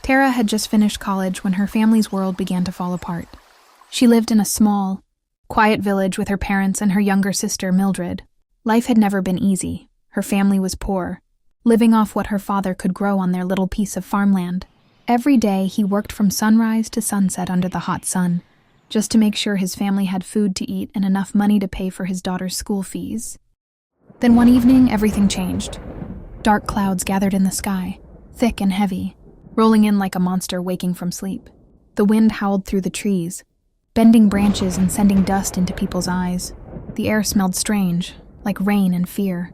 Tara had just finished college when her family's world began to fall apart. She lived in a small, quiet village with her parents and her younger sister, Mildred. Life had never been easy. Her family was poor, living off what her father could grow on their little piece of farmland. Every day, he worked from sunrise to sunset under the hot sun, just to make sure his family had food to eat and enough money to pay for his daughter's school fees. Then one evening, everything changed. Dark clouds gathered in the sky, thick and heavy, rolling in like a monster waking from sleep. The wind howled through the trees, bending branches and sending dust into people's eyes. The air smelled strange, like rain and fear.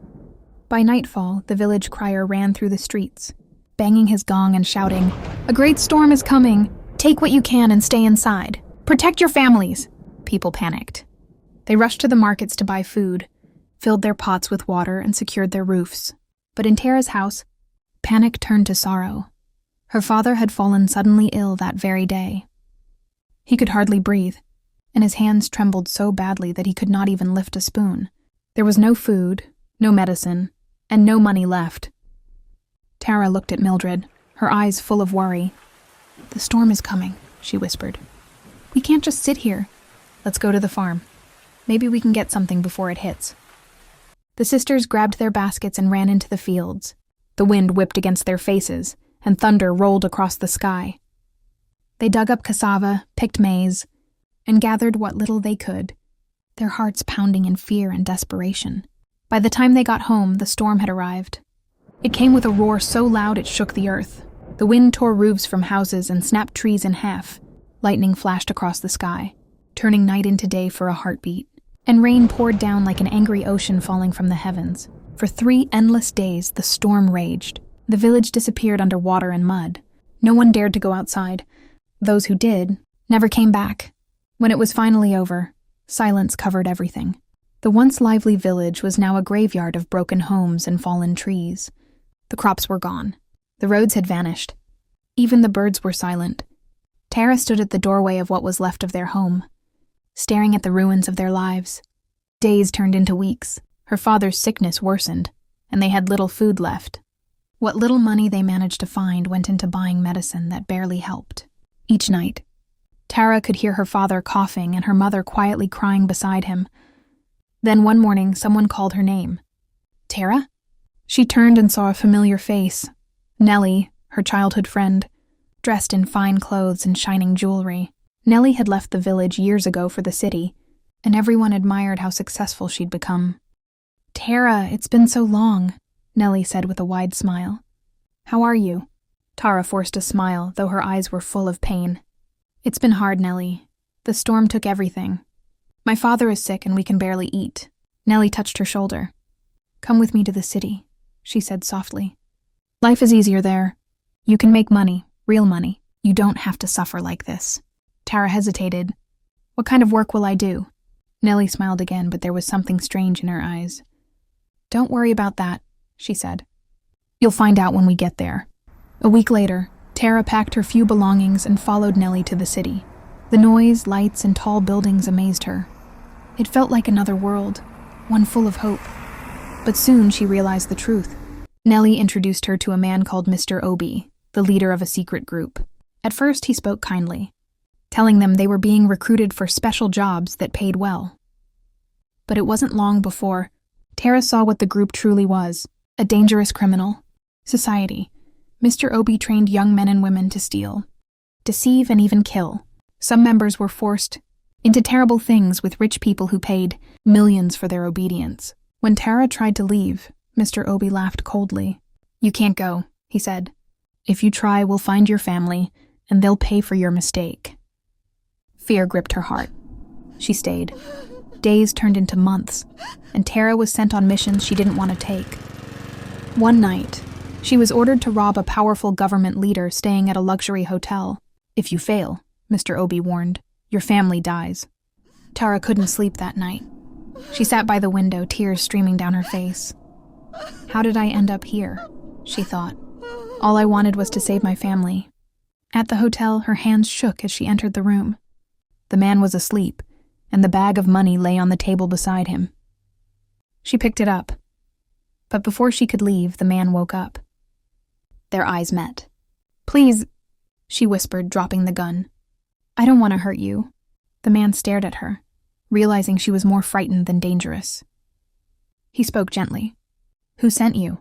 By nightfall, the village crier ran through the streets, banging his gong and shouting, "A great storm is coming! Take what you can and stay inside! Protect your families!" People panicked. They rushed to the markets to buy food, filled their pots with water, and secured their roofs. But in Tara's house, panic turned to sorrow. Her father had fallen suddenly ill that very day. He could hardly breathe, and his hands trembled so badly that he could not even lift a spoon. There was no food, no medicine, and no money left. Tara looked at Mildred, her eyes full of worry. "The storm is coming," she whispered. "We can't just sit here. Let's go to the farm. Maybe we can get something before it hits." The sisters grabbed their baskets and ran into the fields. The wind whipped against their faces, and thunder rolled across the sky. They dug up cassava, picked maize, and gathered what little they could, their hearts pounding in fear and desperation. By the time they got home, the storm had arrived. It came with a roar so loud it shook the earth. The wind tore roofs from houses and snapped trees in half. Lightning flashed across the sky, turning night into day for a heartbeat. And rain poured down like an angry ocean falling from the heavens. For 3 endless days, the storm raged. The village disappeared under water and mud. No one dared to go outside. Those who did never came back. When it was finally over, silence covered everything. The once lively village was now a graveyard of broken homes and fallen trees. The crops were gone. The roads had vanished. Even the birds were silent. Tara stood at the doorway of what was left of their home, staring at the ruins of their lives. Days turned into weeks. Her father's sickness worsened, and they had little food left. What little money they managed to find went into buying medicine that barely helped. Each night, Tara could hear her father coughing and her mother quietly crying beside him. Then one morning, someone called her name. "Tara?" She turned and saw a familiar face. Nellie, her childhood friend, dressed in fine clothes and shining jewelry. Nellie had left the village years ago for the city, and everyone admired how successful she'd become. "Tara, it's been so long," Nellie said with a wide smile. "How are you?" Tara forced a smile, though her eyes were full of pain. "It's been hard, Nellie. The storm took everything. My father is sick and we can barely eat." Nellie touched her shoulder. "Come with me to the city," she said softly. "Life is easier there. You can make money, real money. You don't have to suffer like this." Tara hesitated. "What kind of work will I do?" Nellie smiled again, but there was something strange in her eyes. "Don't worry about that," she said. "You'll find out when we get there." A week later, Tara packed her few belongings and followed Nellie to the city. The noise, lights, and tall buildings amazed her. It felt like another world, one full of hope. But soon she realized the truth. Nellie introduced her to a man called Mr. Obi, the leader of a secret group. At first he spoke kindly, telling them they were being recruited for special jobs that paid well. But it wasn't long before Tara saw what the group truly was, a dangerous criminal society. Mr. Obi trained young men and women to steal, deceive, and even kill. Some members were forced into terrible things with rich people who paid millions for their obedience. When Tara tried to leave, Mr. Obi laughed coldly. "You can't go," he said. "If you try, we'll find your family, and they'll pay for your mistake." Fear gripped her heart. She stayed. Days turned into months, and Tara was sent on missions she didn't want to take. One night, she was ordered to rob a powerful government leader staying at a luxury hotel. "If you fail," Mr. Obi warned, "your family dies." Tara couldn't sleep that night. She sat by the window, tears streaming down her face. "How did I end up here?" she thought. "All I wanted was to save my family." At the hotel, her hands shook as she entered the room. The man was asleep, and the bag of money lay on the table beside him. She picked it up. But before she could leave, the man woke up. Their eyes met. "Please, she whispered, dropping the gun. "I don't want to hurt you." The man stared at her, realizing she was more frightened than dangerous. He spoke gently. "Who sent you?"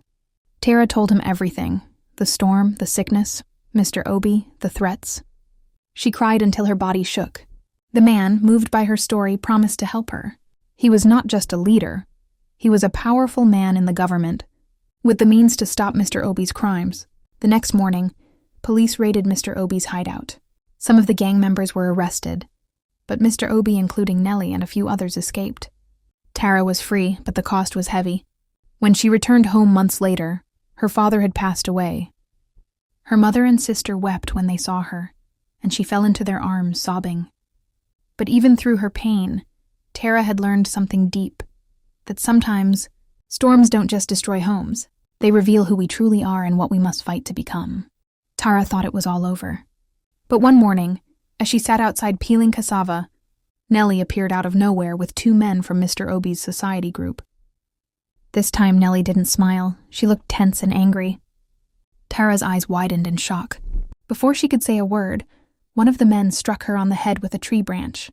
Tara told him everything: the storm, the sickness, Mr. Obi, the threats. She cried until her body shook. The man, moved by her story, promised to help her. He was not just a leader. He was a powerful man in the government, with the means to stop Mr. Obi's crimes. The next morning, police raided Mr. Obi's hideout. Some of the gang members were arrested, but Mr. Obi, including Nellie and a few others, escaped. Tara was free, but the cost was heavy. When she returned home months later, her father had passed away. Her mother and sister wept when they saw her, and she fell into their arms, sobbing. But even through her pain, Tara had learned something deep, that sometimes storms don't just destroy homes. They reveal who we truly are and what we must fight to become. Tara thought it was all over. But one morning, as she sat outside peeling cassava, Nellie appeared out of nowhere with 2 men from Mr. Obi's society group. This time Nellie didn't smile. She looked tense and angry. Tara's eyes widened in shock. Before she could say a word, one of the men struck her on the head with a tree branch.